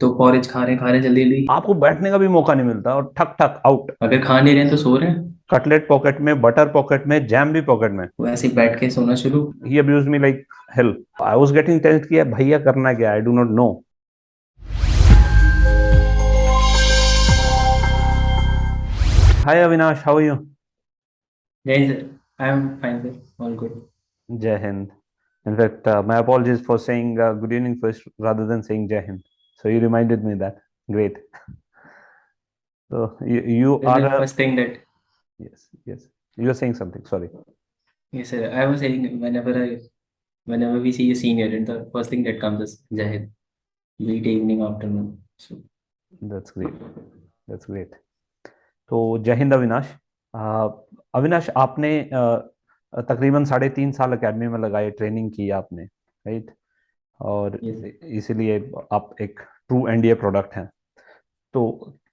तो पॉरेज खा रहे जल्दी जल्दी। आपको बैठने का भी मौका नहीं मिलता और ठक ठक आउट। अगर खा नहीं रहे हैं तो सो रहे हैं। कटलेट पॉकेट में, बटर पॉकेट में, जैम भी पॉकेट में। वैसे ही बैठ के सोना शुरू। He abused me like hell. I was getting tensed कि यार भैया करना क्या, I do not know. Hi Avinash, how are you? जय sir. I am fine sir, all good. जय हिंद। In fact, my apologies for saying good evening first rather than saying Jai Hind. So you reminded me that. Great. So you This is are the a, first thing that, yes, yes. You are saying something. Sorry. yes sir, I was saying whenever we see a senior, and the first thing that comes is Jahid, be it evening, afternoon. So That's great. That's great. तो जय हिंद अविनाश। अविनाश, आपने तकरीबन 3.5 साल academy में लगाए, training की आपने, right? और yes, इसीलिए आप एक ट्रू एनडीए प्रोडक्ट हैं। तो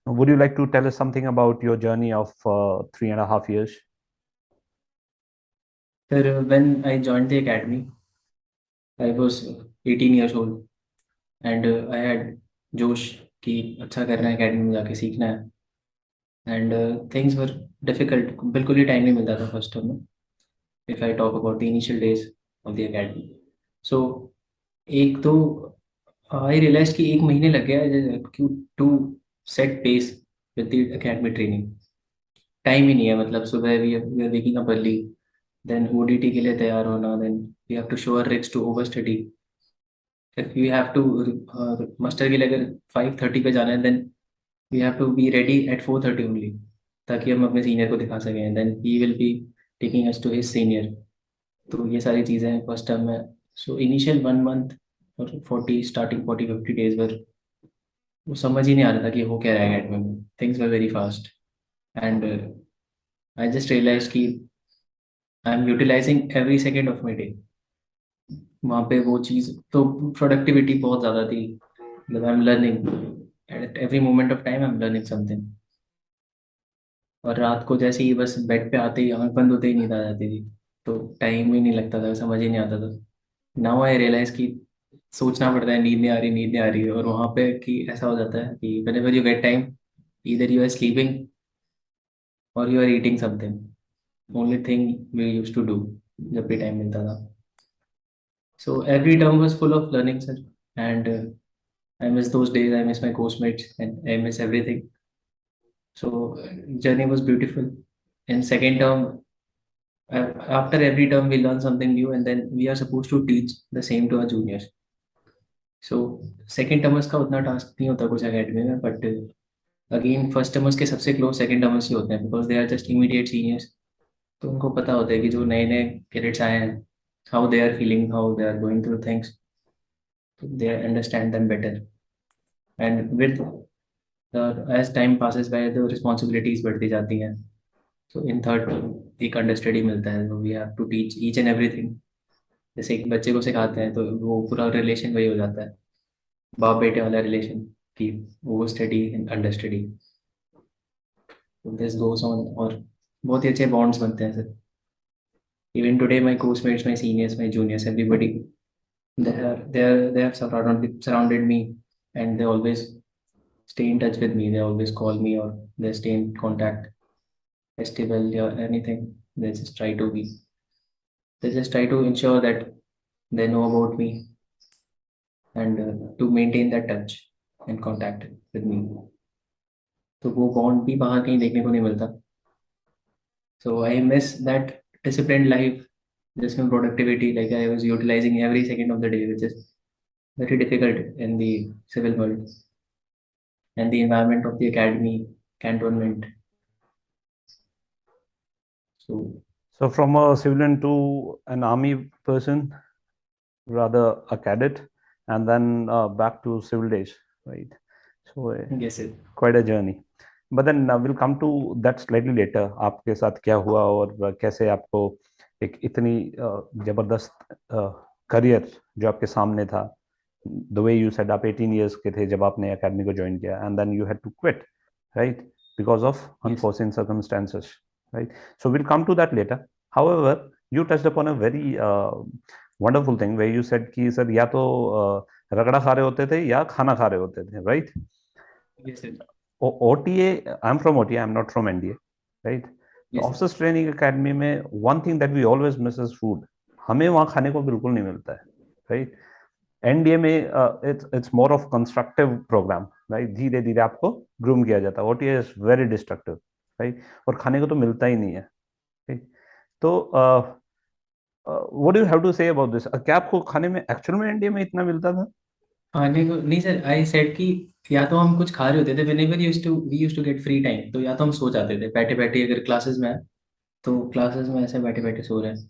would you like to tell us something about your journey of 3.5 years? sir, when I joined the academy, I was 18 years old, and I had जोश कि अच्छा करना है, academy में जाके सीखना है। एंड थिंग्स वर डिफिकल्ट, बिल्कुल ही टाइम नहीं मिलता था फर्स्ट टर्म में। If I talk about the initial days of the academy, so एक तो आई रियलाइज कि एक महीने लग गया to set pace with the academy training. Time ही नहीं है, मतलब सुबह we are waking up early, then ODT के लिए तैयार होना, then we have to show our ricks to over study. If we have to master के लिए अगर 5:30 पे जाना है, then we have to be ready at 4:30 only, ताकि हम अपने सीनियर को दिखा सकें, then he will be taking us to his senior. तो ये सारी चीज़ें हैं फर्स्ट टर्म में। सो इनिशियल 1 मंथ और 40 50 डेज पर वो समझ ही नहीं आ रहा था कि हो क्या रहा है एकेडमी में। Things were very fast, and I just realise कि I am utilising every second of my day. वहाँ पे वो चीज़ तो प्रोडक्टिविटी बहुत ज़्यादा थी, मतलब I am learning at every moment of time, I am learning something. और रात को जैसे ही बस बेड पे आते ही, आंख बंद होते ही नींद आ जाती थी, तो टाइम ही नहीं लगता था, समझ ही नहीं आता था। नाउ आई रियलाइज कि सोचना पड़ता है, नींद नहीं आ रही, नींद नहीं आ रही है। और वहाँ पे कि ऐसा हो जाता है कि whenever you get time, either you are sleeping or you are eating something, only thing we used to do जब भी टाइम मिलता था। So every term was full of learning sir, and I miss those days, I miss my course mates, and I miss everything. So journey was beautiful. In second term, after every term we learn something new, and then we are supposed to teach the same to our juniors. So second टर्मर्स का उतना task नहीं होता कुछ academy में, but again first टर्मर्स के सबसे close second टर्मर्स ही होते हैं, because they are just immediate seniors. तो उनको पता होता है कि जो नए नए कैडेट्स आए हैं, how they are feeling, how they are going through things, they understand them better. And with age time passes by the responsibilities बढ़ती जाती हैं। सो इन थर्ड एक अंडरस्टैंडिंग मिलता है, we have to teach each and everything. जैसे एक बच्चे को सिखाते हैं तो वो पूरा रिलेशन वही हो जाता है, बाप बेटे वाला रिलेशन, कि वो study and under study, this goes on. और बहुत ही अच्छे बॉन्ड्स बनते हैं sir. Even today my coursemates, my seniors, my juniors, everybody, they have surrounded me, and they always stay in touch with me, they always call me, or they stay in contact, festival or anything, they just try to be, they just try to ensure that they know about me, and to maintain that touch and contact with me। तो वो bond भी बाहर कहीं देखने को नहीं मिलता। So I miss that discipline life, जिसमें productivity, like I was utilising every second of the day, which is very difficult in the civil world, and the environment of the academy, cantonment. So So from a civilian to an army person, rather a cadet, and then back to civil days, right? So yes sir. quite a journey. But then we'll come to that slightly later. आपके साथ क्या हुआ और कैसे आपको एक इतनी जबरदस्त करियर जो आपके सामने था। The way you said आप 18 years के थे जब आपने एकेडमी को ज्वाइन किया, and then you had to quit, right? Because of yes unforeseen circumstances, right? So we'll come to that later. However, you touched upon a very wonderful thing where you said कि sir या तो रगड़ा खा रहे होते थे या खाना खा रहे होते थे, right? Yes sir. OTA, I am from OTA, I am not from NDA, right? तो yes sir. Officers training academy में one thing that we always miss is food. हमें वहाँ खाने को बिल्कुल नहीं मिलता है, राइट? एनडीए में it's more of constructive programme, right? धीरे धीरे आपको ग्रूम किया जाता है। OTA is very destructive, right? और खाने को तो मिलता ही नहीं है, ठीक? तो what do you have to say about this? क्या आपको खाने में एक्चुअल में एनडीए में इतना मिलता था? खाने को नहीं सर, आई सेड कि या तो हम कुछ खा रहे होते थे, whenever we used to get free time, तो या तो हम सो जाते थे बैठे बैठे, अगर क्लासेस में है तो क्लासेस में ऐसे बैठे बैठे सो रहे हैं,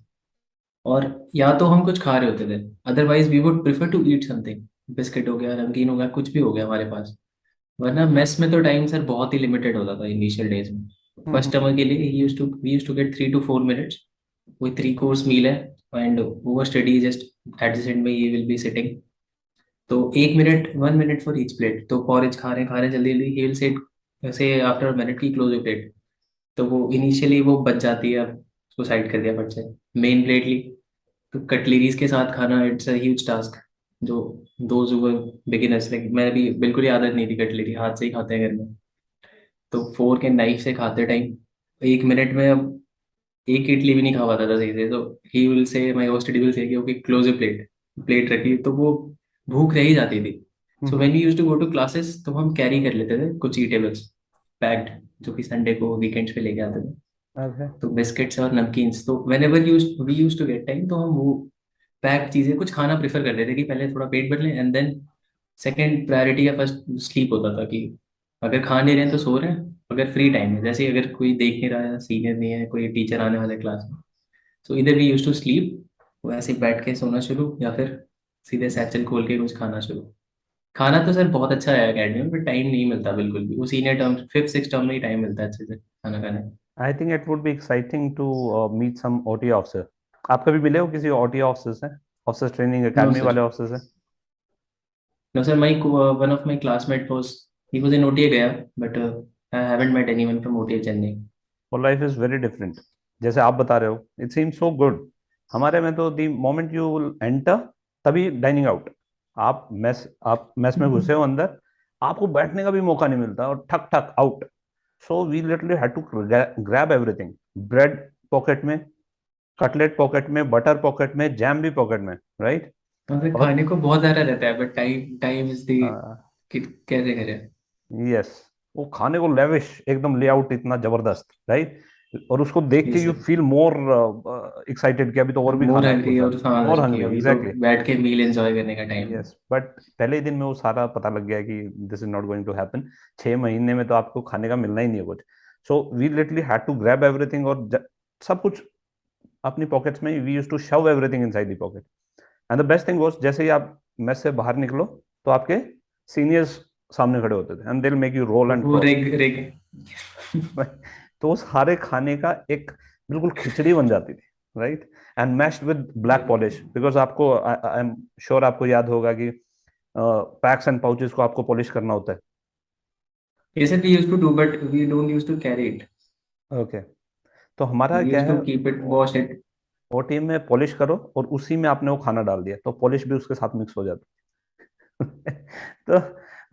और या तो हम कुछ खा रहे होते थे, otherwise we would prefer to eat something, biscuit हो गया, नमकीन हो गया, कुछ भी हो गया हमारे पास। वरना मेस में तो टाइम सर बहुत ही लिमिटेड होता था इनिशियल डेज में। First hmm. टर्म के लिए we used to get 3 to 4 minutes, कोई 3 course मील है, and over study just adjacent में ये विल बी सिटिंग, तो 1 minute 1 minute for each plate, तो पॉरेज खा रहे हैं जल्दी जल्दी, he will say after minute की क्लोज योर प्लेट, तो वो इनिशियली वो बच जाती है, अब उसको साइड कर दिया फट से, मेन प्लेट ली। तो कटलरीज के साथ खाना इट्स अ ह्यूज टास्क, जो those who were beginners, like मैं भी बिल्कुल ही आदत नहीं थी, कटलरी हाथ से ही खाते हैं घर में, तो फोर्क एंड नाइफ से खाते टाइम 1 मिनट में अब एक इडली भी नहीं खा पाता था सही से, तो ही will say my host will say कि okay close a plate, plate रखी, तो वो भूख रह ही जाती थी। So hmm. When we used to go to classes तो हम कैरी कर लेते थे कुछ ईटेबल्स पैक्ड, जो कि संडे को वीकेंड्स पे लेके आते थे, ओके। तो बिस्किट्स और नमकीन्स, तो whenever we use to get time तो हम वो पैक्ड चीजें कुछ खाना प्रेफर करते थे, कि पहले थोड़ा पेट भर लें, एंड देन सेकंड प्रायोरिटी या फर्स्ट स्लीप होता था, कि अगर खा नहीं रहे हैं तो सो रहे हैं, अगर फ्री टाइम है, जैसे अगर कोई देख नहीं रहा है, सीनियर नहीं है, कोई टीचर आने वाले क्लास में, सो इधर वी यूज टू स्लीप, वैसे ही बैठ के सोना शुरू, या फिर सीधे सैचल खोल के कुछ खाना शुरू। खाना तो सर बहुत अच्छा है अकेडमी में, बट टाइम नहीं मिलता बिल्कुल भी, वो senior term 5th 6th term में ही टाइम मिलता है अच्छे से खाना खाने। I think it would be exciting to meet some OT officer. आप कभी मिले हो किसी ओटी ऑफिसर से? Officer training no academy sir. वाले ऑफिसर से? No, sir. One of my classmate he was in OTA Gaya, but I haven't met anyone from OTA Chennai. और life is very different, जैसे आप बता रहे हो, it seems so good. हमारे में तो the moment you will enter, तभी डाइनिंग आउट। आप मेस में घुसे हो अंदर, आपको बैठने का भी मौका नहीं मिलता, और ठक ठक out. So we literally had to grab everything. Bread pocket में, कटलेट पॉकेट में, बटर पॉकेट में, जैम भी पॉकेट में, राइट? मतलब और खाने को बहुत ज्यादा रहता है, but time time is the कि कैसे करें। यस, वो खाने को लेविश एकदम लेआउट इतना जबरदस्त, राइट? और उसको देख ये के you sir, feel more excited कि अभी तो और भी मोर खाना है हमको हंग्री, सर। और हाँ मोर सर कि हंग्री, अभी तो एग्जैक्टली। बैठ के मील एंजॉय करने का टाइम है। यस, बट पहले ही दिन में वो सारा पता लग गया कि this is not going to happen. 6 महीने में तो आपको खाने का मिलना ही नहीं है कुछ। So we literally had to grab everything, और सब कुछ अपनी पॉकेट्स में, we use to shove everything inside the pocket. And the best thing was, जैसे ही आप मेस से बाहर निकलो, तो आपके सीनियर्स सामने खड़े होते थे, and they will make you roll and वो क्रॉल। रेग रेग। तो उस सारे खाने का एक बिल्कुल खिचड़ी बन जाती थी, right? And meshed with black polish, because आपको, आई एम श्योर आपको याद होगा कि पैक्स एंड पाउचेस को आपको पॉलिश करना होता है। Yeah sir we use to do, but we don't use to carry it, okay. तो हमारा वी क्या यूज है, to keep it, wash it. वो टीम में पॉलिश करो और उसी में आपने वो खाना डाल दिया, तो पॉलिश भी उसके साथ मिक्स हो जाती है। तो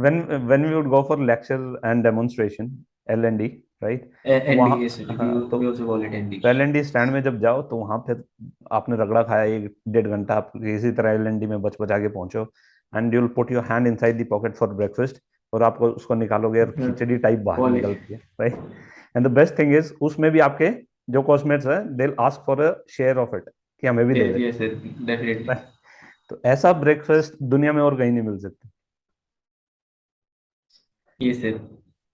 when when we would go for lecture and demonstration, L&D, right? तो एनडी, वहाँ, ये सर हाँ, तो we also call it ND. तो L&D स्टैंड में जब जाओ, तो वहां फिर आपने रगड़ा खाया 1 1.5 घंटा, आप इसी तरह L&D में बच बचा के पहुंचो, and you will put your hand inside the pocket for breakfast, और आपको उसको निकालोगे और खिचड़ी टाइप बाहर पॉलिश। निकलती है, right? And the best thing is, उसमें भी आपके जो कॉस्मेट्स है, they will ask for a share of it, कि हमें भी दे दे। Yes sir, definitely. तो ऐसा ब्रेकफास्ट दुनिया में और कहीं नहीं मिल सकता। Yeah sir,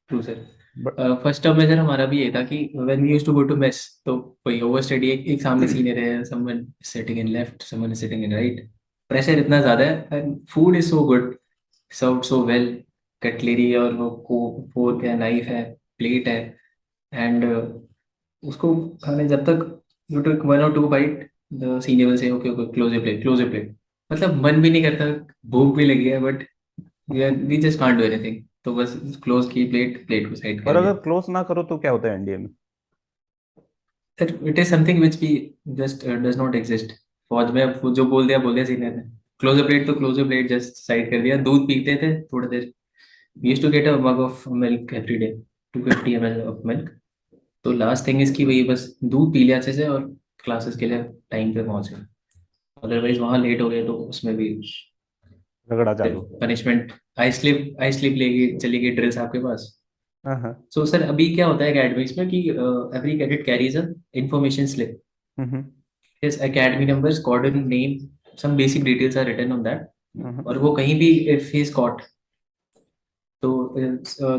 true sir. But first term में सर हमारा भी ये था कि when we used to go to mess, तो वही ओवर स्टडी, एक सामने सीनियर है, someone sitting in left, someone sitting in right, pressure इतना ज्यादा है, and food is so good, served so well, cutlery और वो को फोर्क है, नाइफ है, प्लेट है, एंड उसको खाने जब तक you take 1 or 2 bite, the senior will say okay okay close your plate, close your plate, मतलब मन भी नहीं करता, भूख भी लगी है, but we just can't do anything, तो बस क्लोज की प्लेट, प्लेट को साइड और कर अगर दिया। क्लोज ना करो तो क्या होता है एनडीए में? इट इज समथिंग विच भी जस्ट डज नॉट एग्जिस्ट, फौज में अब जो बोल दिया सीनियर ने, क्लोजर प्लेट तो क्लोजर प्लेट जस्ट साइड कर दिया, दूध पीते थे थोड़ी देर। We used to get a mug of milk every day, 250 ml of milk. तो लास्ट थिंग इसकी वही, बस दूध पी लिया अच्छे से और क्लासेस के लिए टाइम पे पहुंच गए। अदरवाइज वहां लेट हो गए तो उसमें भी झगड़ा चालू। पनिशमेंट। आई स्लिप लेगी चली गई ड्रिल्स आपके पास। हाँ हाँ। सो सर अभी क्या होता है एकेडमिक्स में कि every cadet carries a information slip. Hmm His academy numbers, coordinate name, some basic details are written on that. हम्म। और वो कहीं भी if he is caught, तो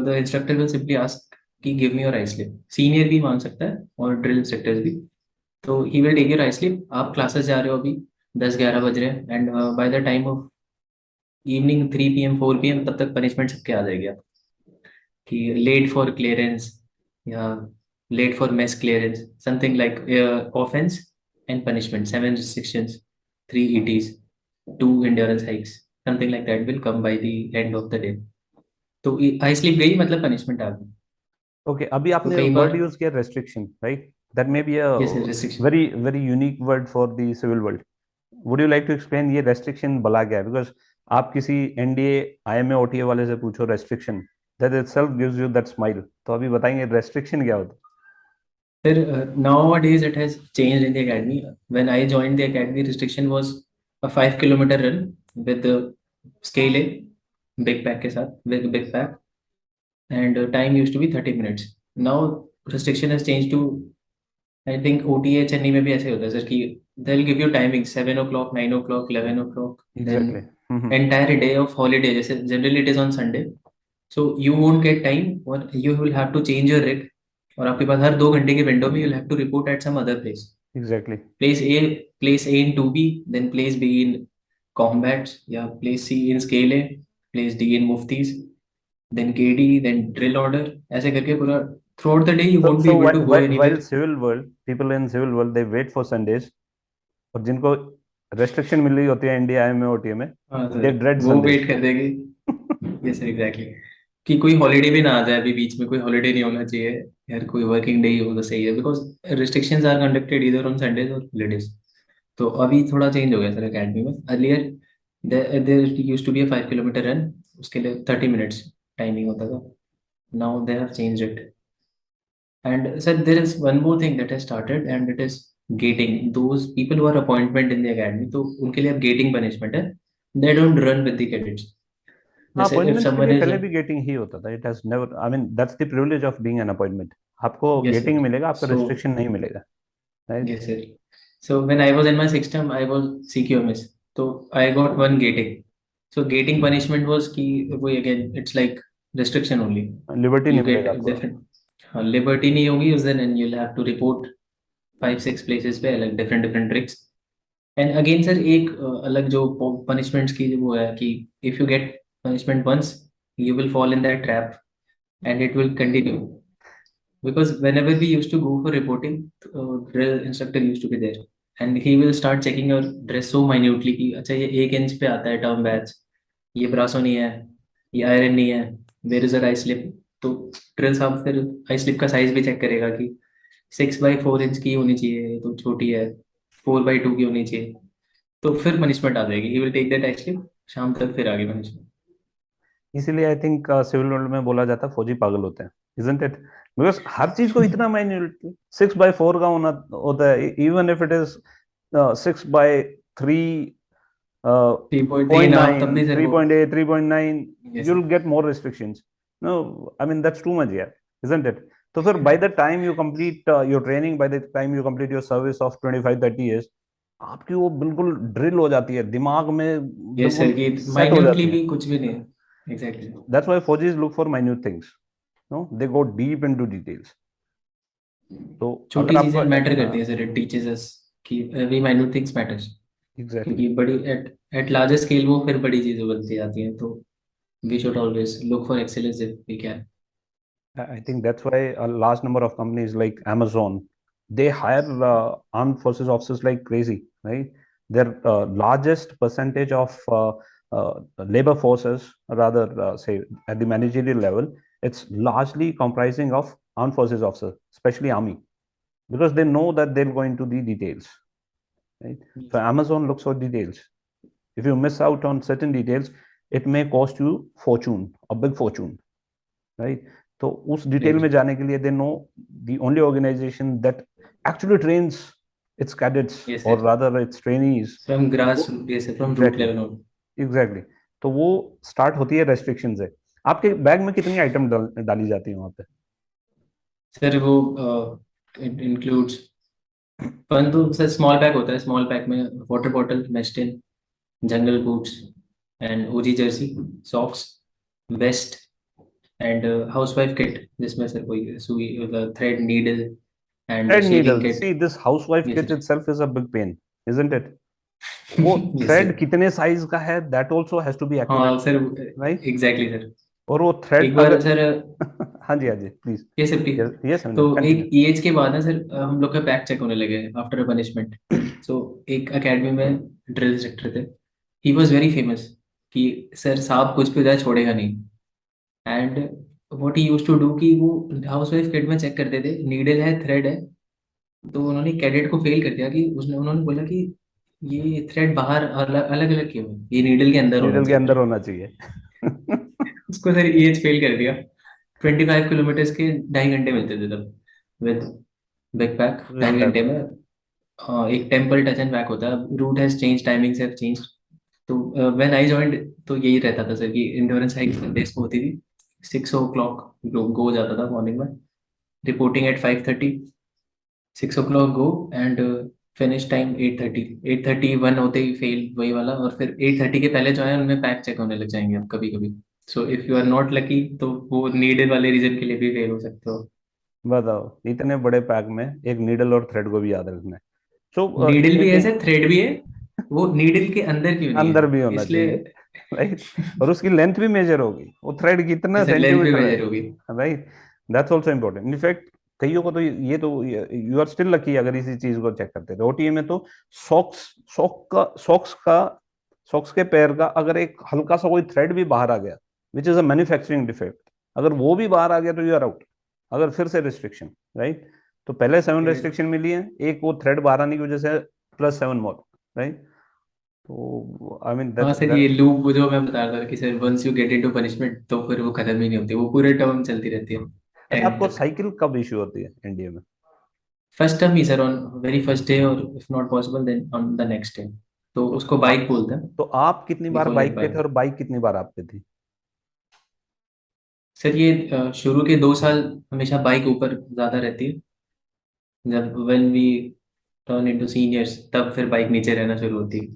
the instructor will simply ask कि give me your eye slip. Senior भी मांग सकता है और drill instructors भी। तो he will take your eye slip। आप क्लासेस जा रहे हो अभी, 10-11 बज रहे हैं, and by the time of evening 3 PM 4 PM तब तक पनिशमेंट सबके आ जाएगी आप, कि लेट फॉर क्लियरेंस या late for mess clearance, something like offence and punishment, 7 restrictions, 3 ETs, 2 endurance hikes, something like that will come by the end of the day। तो आई slip गई मतलब पनिशमेंट आ गई। ओके, अभी तो आपने कई बार वर्ड यूज किया restriction, right? That may be a ये restriction. Very very unique word for the civil world. Would you like to explain ये रेस्ट्रिक्शन भला क्या है? बिकॉज आप किसी एनडीए आईएमए ओटीए वाले से पूछो restriction, that itself gives you that smile. तो अभी बताएंगे रेस्ट्रिक्शन क्या होता फिर nowadays it has changed in the academy। when I joined the academy, restriction was a 5 kilometer run with the scale A, big pack के साथ, with big pack, and time used to be 30 minutes। now restriction has changed to, I think OTA Chennai में भी ऐसे होता है sir कि they'll give you timing 7 o'clock, 9 o'clock, 11 o'clock, है? then exactly. entire day of holiday, जैसे generally it is on Sunday, so you won't get time or you will have to change your rig। और आपके पास हर 2 घंटे के window में you'll have to report at some other place। Exactly. place A place A in 2B, then place B in combats, या place C in scale A, place D in muftis, then KD, then drill order, ऐसे करके पूरा throughout the day you So, won't be so able to go while anywhere। civil world, people in civil world, they wait for Sundays, और जिनको restriction मिल रही होती है India में OTA में, हाँ दे सर, ड्रेड वो संडेज। वेट कर देगी। Yes sir, exactly. कि कोई हॉलीडे भी ना आ जाए, अभी बीच में कोई हॉलीडे नहीं होना चाहिए यार, कोई वर्किंग डे ही हो तो सही है, बिकॉज रिस्ट्रिक्शंस आर कंडक्टेड इधर ऑन संडेज और हॉलीडेज। तो अभी थोड़ा चेंज हो गया सर अकेडमी में। Earlier there used to be a 5 kilometre run, उसके लिए 30 मिनट्स टाइमिंग होता था। Now they have changed it. And sir, there is one more thing that has started, and it is gating. Those people who are appointment in the academy, तो उनके लिए अब gating punishment है। They don't run with the cadets। हाँ, जैसे if appointments के someone लिए is, पहले भी गेटिंग ही होता था। It has never, I mean that's the privilege of being an appointment. आपको yes sir, गेटिंग मिलेगा, आपका so रिस्ट्रिक्शन नहीं मिलेगा, right? yes sir, so when I was in my sixth term, I was CQMS, so I got one gating। So gating punishment was कि वो again it's like restriction only। Liberty You नहीं get मिलेगा आपको। different, हाँ liberty नहीं होगी उस दिन, and you'll have to report 5-6 places पे अलग different different tricks। And again sir एक अलग जो पनिशमेंट्स की वो है कि if you get punishment once, you will fall in that trap and it will continue. Because whenever we use to go for reporting, drill instructor use to be there and he will start checking your dress so minutely कि अच्छा ये 1 inch पे आता है term batch, ये ब्रासो नहीं है, ये आयरन नहीं है, where is a I slip. तो ड्रिल साहब फिर आई स्लिप का साइज भी चेक करेगा कि 6/4 इंच की होनी चाहिए, ये तो छोटी है, 4/2 की होनी चाहिए। तो फिर पनिशमेंट आ जाएगी, he will take that action, शाम तक फिर आगे पनिशमेंट। इसीलिए आई थिंक सिविल वर्ल्ड में बोला जाता है फौजी पागल होते हैं, इजंट इट? बिकॉज हर चीज को इतना माइन्यूट 6/4 का होना होता है। इवन इफ इट इज 6/3, 3.3.5 तब 0.9, भी सर वो। 3.8, 3.9, yes you'll get more restrictions। No, I mean that's too much, yeah, isn't it? So फिर by the time you complete your training, by the time you complete your service of 25-30 years, आपकी वो बिल्कुल drill हो जाती है दिमाग में, yes बिल्कुल सर, कि सेट हो माइन्यूटली जाती है। भी कुछ भी नहीं है। Exactly. That's why Faujis look for minute things. No, they go deep into details. तो अगर छोटी चीजें आपको मैटर करती है सर, इट टीचेस अस कि every minute things matters. Exactly, क्योंकि बड़ी एट एट लार्जर स्केल वो फिर बड़ी चीजें बनती जाती हैं, तो we should always look for excellence if we can. I think that's why a large number of companies like Amazon, they hire armed forces officers like crazy, right? Their largest percentage of labor forces, rather say at the managerial level, it's largely comprising of armed forces officers, especially army, because they know that they'll go into the details, right? So Amazon looks for details. If you miss out on certain details, it may cost you fortune, a big fortune, right? तो उस detail right. में जाने के लिए, they know the only organization that actually trains its cadets, yes or sir. rather its trainees. From grass, वो yes sir, from root exactly, level on. Exactly. तो वो start होती है रेस्ट्रिक्शन से। आपके बैग में कितनी आइटम डाली जाती है वहां पे? सर वो इंक्लूड्स, परंतु सर स्मॉल पैक होता है, स्मॉल पैक में water bottle, mess tin, jungle boots and OG jersey, socks, vest and housewife kit, जिसमें सर कोई सुई, thread, needle and thread shaving needle, kit. See this housewife yes kit sir. Itself is a big pain, isn't it? वो yes sir. Thread कितने size का है, that also has to be accurate, हाँ sir, right? Exactly sir. और वो thread एक बार अगर sir, हाँ जी, हाँ जी, प्लीज। ये सर प्लीज। यस तो अविनाश, कंटिन्यू। एक एज के बाद ना सर, हम लोग का बैक चेक होने लगे आफ्टर अ पनिशमेंट। सो एक एकेडमी में ड्रिल इंस्ट्रक्टर थे, ही वॉज वेरी फेमस कि सर साहब कुछ भी हो जाए छोड़ेगा नहीं। And what he use to do कि वो हाउस वाइफ किट में चेक करते थे, नीडल है, थ्रेड है। तो उन्होंने कैडेट को फेल कर दिया कि उसने उन्होंने बोला कि ये थ्रेड बाहर अलग अलग अलग क्यों है, ये नीडल के अंदर होना नीडल के अंदर चाहिए। होना चाहिए। उसको सर एज फेल कर दिया। 25 किलोमीटर के 2.5 घंटे मिलते थे तब, विद बैकपैक, विद 2.5 घंटे बैक। में। एक टेम्पल टच एंड बैक होता है, route has change, timings have change. तो व्हेन आई जॉइंड तो यही रहता था सर कि इंड्योरेंस हाइक संडेज को होती थी। 6 o'clock गो हो जाता था मॉर्निंग में, reporting at 5:30, 6 o'clock go and finish time 8:30। 8:30 1 होते ही फेल वही वाला, और फिर 8:30 के पहले जो है उनमें पैक चेक होने लग जाएंगे अब कभी कभी। So if you are not lucky तो वो नीडेड वाले रीजन के लिए भी फेल हो सकते हो। बताओ, इतने बड़े पैक में एक नीडल और थ्रेड को भी याद रखना है। सो नीडल भी है इन सर, थ्रेड भी है। वो नीडल के अंदर क्यों नहीं है, अंदर भी होना इसलिए। चाहिए, राइट? और उसकी लेंथ भी मेजर होगी, वो थ्रेड कितना सर लेंथ भी सेंटीमीटर है, मेजर होगी। Right? That's also important. In fact कईयों को तो ये तो, यू आर स्टिल लकी अगर इसी चीज को चेक करते थे ओटीए में तो। सॉक्स, सॉक्स के पैर का अगर एक हल्का सा कोई थ्रेड भी बाहर आ गया, which is a manufacturing defect, अगर वो भी बाहर आ गया तो यू आर आउट। अगर फिर से रिस्ट्रिक्शन, राइट? तो पहले 7 रिस्ट्रिक्शन मिली है, एक वो थ्रेड बाहर आने की वजह से +7 मोर, राइट? तो आई मीन हाँ दैट्स सर, ये लूप वो जो मैं बता रहा था कि sir once you get into punishment तो फिर वो खत्म ही नहीं होती, वो पूरे टर्म चलती रहती है, अच्छा, 10 आपको तक। साइकिल कब इश्यू होती है एनडीए में? फर्स्ट टर्म ही sir, on very first day, और if not possible then on the next day. तो तो उसको बाइक बोलते हैं, तो आप कितनी वी बार कॉल इट बाइक पे थे बाइक। और बाइक कितनी बार आप पे थी? सर ये शुरू के 2 साल हमेशा बाइक ऊपर ज्यादा रहती है। जब when we turn into seniors तब फिर बाइक नीचे रहना शुरू होती है।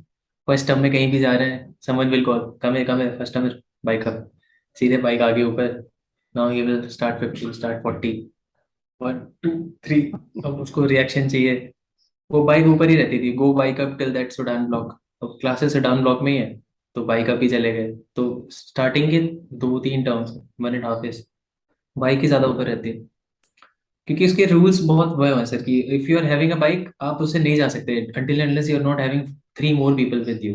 फर्स्ट टर्म में कहीं भी जा रहे हैं, समवन विल कॉल कम है फर्स्ट टर्म, बाइक अप, सीधे बाइक आगे ऊपर। Now he will start 50, start 40, 1 2 3। अब उसको रिएक्शन चाहिए। वो बाइक ऊपर ही रहती थी, go bike up till that Sudan block. अब क्लासेस सुडान ब्लॉक में ही है, तो बाइक अप ही चले गए। तो स्टार्टिंग के 2 3 टर्म्स, 1.5 ईयर्स, बाइक ही ज्यादा ऊपर रहती है। क्योंकि इसके रूल्स बहुत वो है सर कि if you are having a bike आप उससे नहीं जा सकते until unless you are not having 3 more people with you.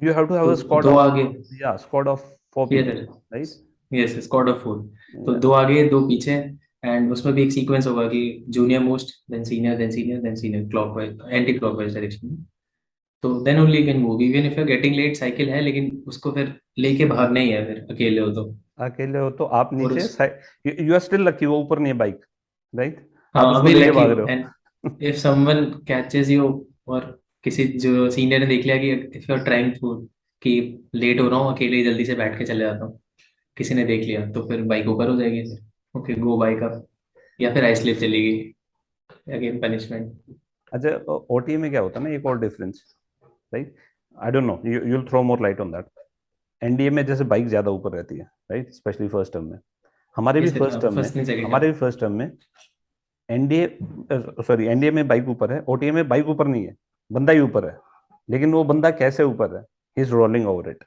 You have to have तो अ स्क्वाड दो ऑफ, आगे, या स्क्वाड ऑफ 4 ये people, sir, right? Yes squad of 4। तो दो आगे दो पीछे, एंड उसमें भी एक सीक्वेंस होगा कि junior most, then senior, then senior, then senior, clockwise anti clockwise direction में। तो then only can move, even if you are getting late, cycle है लेकिन उसको फिर लेके भागना ही है फिर अकेले हो तो। अकेले हो तो आप और नीचे, उस, यू आर स्टिल लकी वो ऊपर नहीं है बाइक, राइट? आप हाँ उसको अभी लेके लकी भाग हो, रहे एंड हो। इफ समवन कैचेस यू, और किसी जो सीनियर ने देख लिया कि if you are trying to, कि लेट हो रहा हूँ अकेले ही जल्दी से बैठ के चले जाता हूँ, किसी ने देख लिया तो फिर बाइक ऊपर हो जाएगी फिर, ओके गो बाइक अप, या फिर आई स्लिप चलेगी, अगेन पनिशमेंट। अच्छा, ओटीए में क्या होता है ना, एक और difference, right? I don't know, you will throw more light on that. NDA में जैसे बाइक ज्यादा ऊपर रहती है, राइट? स्पेशली फर्स्ट टर्म में। हमारे ये भी सर फर्स्ट टर्म में फर्स्ट नहीं सेकंड हमारे टर्म। भी फर्स्ट टर्म में एनडीए, सॉरी, एनडीए में बाइक ऊपर है, ओटीए में बाइक ऊपर नहीं है, बंदा ही ऊपर है। लेकिन वो बंदा कैसे ऊपर है? He is rolling over it.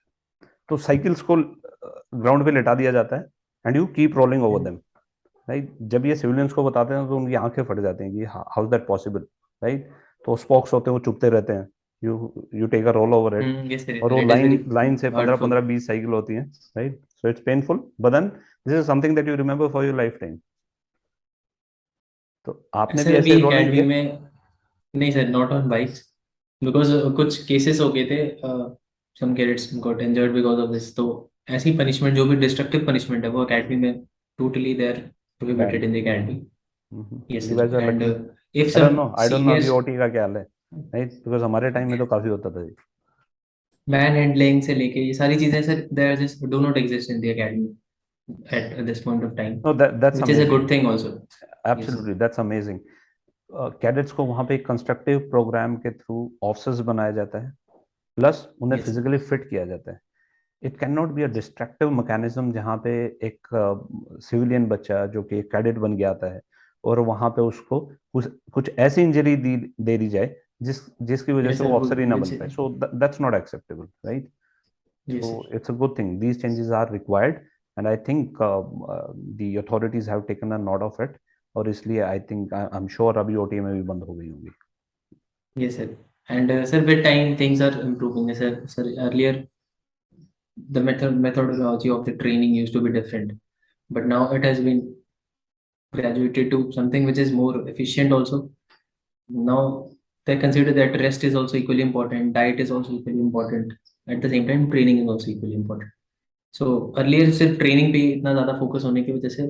तो साइकिल्स को ग्राउंड पे लेटा दिया जाता है, and you keep rolling over them, right? जब ये सिविलियंस को बताते हैं तो उनकी आंखें फट जाती हैं कि how is that possible, right? तो स्पॉक्स होते हैं वो चुभते रहते हैं, you take a roll over it. Yeah sir, और वो it is line very line से 15 हर्टफुल। 15 20 साइकिल होती हैं, right? So it's painful, but then this is something that you remember for your lifetime. तो आपने भी sir अभी ऐसे रोलिंग एकेडमी किया? में, नहीं sir not on bikes, because कुछ केसेस हो गए थे। some cadets got injured because of this. तो ऐसी punishment जो भी destructive punishment है वो academy में totally they are prohibited banned. in the academy. Yes you sir. Guys are And lucky. if I don't some know, I don't know अभी seniors OT का क्या हाल है, नहीं बिकॉज हमारे टाइम में तो काफी होता था जी। man handling से लेके ये सारी चीजें sir they are just do not exist in the academy at this point of time, no that's which is a amazing, good thing also. Yes. Absolutely that's amazing. Cadets को वहाँ पे एक constructive programme के through officers बनाया जाता है, plus उन्हें Yes. Physically fit किया जाता है। It can not be a destructive mechanism जहाँ पे एक सिविलियन बच्चा जो कि कैडेट बन गया आता है और वहाँ पे उसको कुछ ऐसी इंजरी दे दी जाए जिसकी वजह Yes से sir. वो अफसर ही ना Which बन पाए। So that's not acceptable, right? yes So sir. it's a good thing. These changes are required, and I think the authorities have taken a note of it. और इसलिए I think I'm sure अभी OT में भी बंद हो गई होंगी। Yes sir. And sir with time things are improving. Sir, earlier the methodology of the training used to be different, but now it has been graduated to something which is more efficient also. Now they consider that rest is also equally important, diet is also equally important, at the same time training is also equally important. So earlier सिर्फ training पे इतना ज़्यादा focus होने की वजह से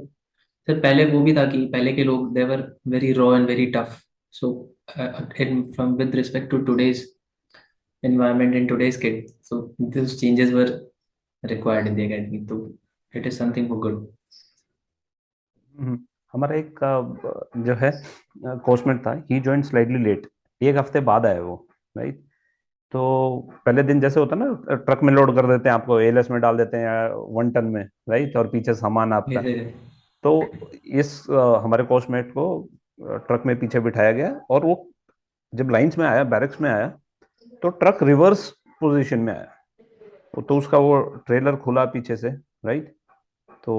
sir पहले वो भी था कि पहले के लोग they were very raw and very tough. So from with respect to today's environment in today's kid, so these changes were required in the academy, so it is something for good. हमारा एक जो है coursemate था, ही join slightly late, एक हफ्ते बाद आया वो, राइट? तो पहले दिन जैसे होता है ना, ट्रक में लोड कर देते हैं आपको, एलएस में डाल देते हैं 1 टन में, राइट? और पीछे सामान आपका। Yes, yes. तो इस हमारे कोर्समेट को ट्रक में पीछे बिठाया गया और वो जब लाइंस में आया, बैरक्स में आया, तो ट्रक रिवर्स पोजीशन में आया। तो उसका वो ट्रेलर खुला पीछे से, राइट? तो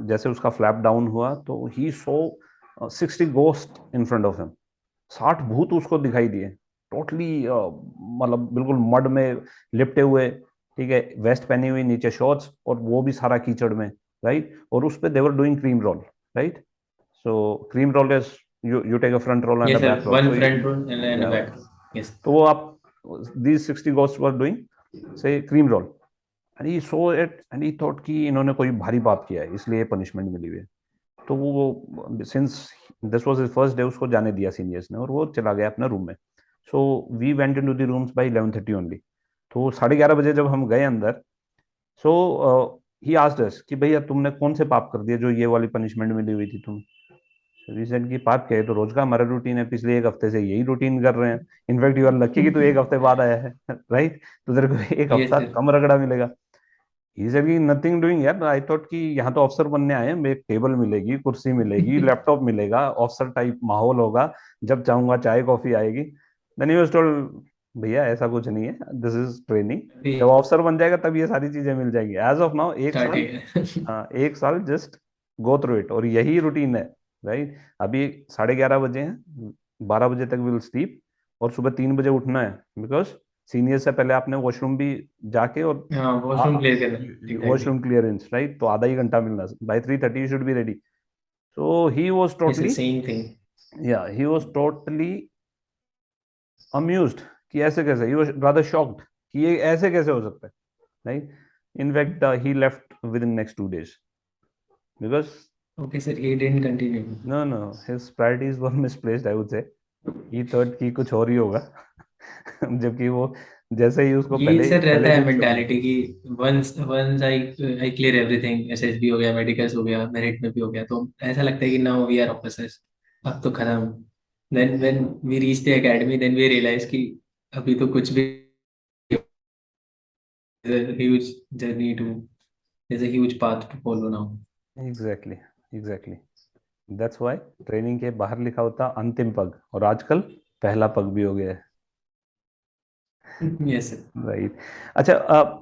जैसे उसका फ्लैप डाउन हुआ तो ही सो 60 ghost in front of him. 60 भूत उसको दिखाई दिए, टोटली मतलब बिल्कुल मड में लिपटे हुए, ठीक है, वेस्ट पहनी हुई, नीचे शॉर्ट्स, और वो भी सारा कीचड़ में, राइट? और उस पे they were doing cream roll, right? So cream roll is you take a front roll and a Yes, sir. back roll, One so front row and a yeah, back row. Yes. तो वो आप these 60 ghosts were doing say cream roll and he saw it and he thought कि इन्होंने कोई भारी पाप किया है इसलिए पनिशमेंट मिली हुई है। तो वो since this was his first day उसको जाने दिया सीनियर्स ने और वो चला गया अपने रूम में। So we went into the rooms by 11:30 only. तो 11:30 जब हम गए अंदर, सो ही आस्क्ड अस कि भैया तुमने कौन से पाप कर दिए जो ये वाली पनिशमेंट मिली हुई थी तुम्हें? रीजन की पाप क्या है, तो रोज का हमारा रूटीन है, पिछले एक हफ्ते से यही रूटीन कर रहे हैं। इनफैक्ट यू आर लकी कि तू एक हफ्ते बाद आया है, राइट? तो तेरे को एक Yes, हफ्ता sir. कम रगड़ा मिलेगा। ही सेड कि नथिंग डूइंग यार, आई थॉट कि यहाँ तो अफसर बनने आए हैं, एक टेबल मिलेगी, कुर्सी मिलेगी, लैपटॉप मिलेगा, अफसर टाइप माहौल होगा, जब चाहूंगा चाय कॉफी आएगी। देन ही वाज टोल्ड भैया ऐसा कुछ नहीं है, दिस इज ट्रेनिंग, अभी जब अफसर बन जाएगा तब ये सारी चीजें मिल जाएंगी। एज ऑफ नाउ एक स्टार्ट साल, है. हाँ एक साल जस्ट गो थ्रू इट, और यही रूटीन है, राइट? अभी 11:30 बजे हैं, 12 बजे तक विल स्लीप, और सुबह 3 बजे उठना है, बिकॉज सीनियर से पहले आपने वॉशरूम भी जाके और हाँ वॉशरूम क्लियर करना. एग्जैक्टली. Washroom clearance, right? तो आधा ही घंटा मिलना, by 3:30 you should be ready. So he was yes totally, same thing. Yeah he was totally amused कि ऐसे कैसे, ही वॉज रादर शॉक्ड कि ये ऐसे कैसे हो सकता है, right? In fact he left with in next 2 days because okay sir he didn't continue. no, his priorities were misplaced, I would say. He thought कि कुछ और ही होगा जबकि वो जैसे ही उसको ये पहले सर रहता पहले है दिन शो मिला। मेंटालिटी की once once I I clear everything, SSB हो गया, मेडिकल्स हो गया, मेरिट में भी हो गया, तो ऐसा लगता है कि नाउ वी आर ऑफिसर्स, अब तो खत्म. Then when we reach the academy then we realise कि अभी तो कुछ भी, huge journey to, there's a huge path to follow now. Exactly, exactly, that's why training के बाहर लिखा होता अंतिम पग, और आजकल पहला पग भी हो गया है, Yes sir. राइट? अच्छा,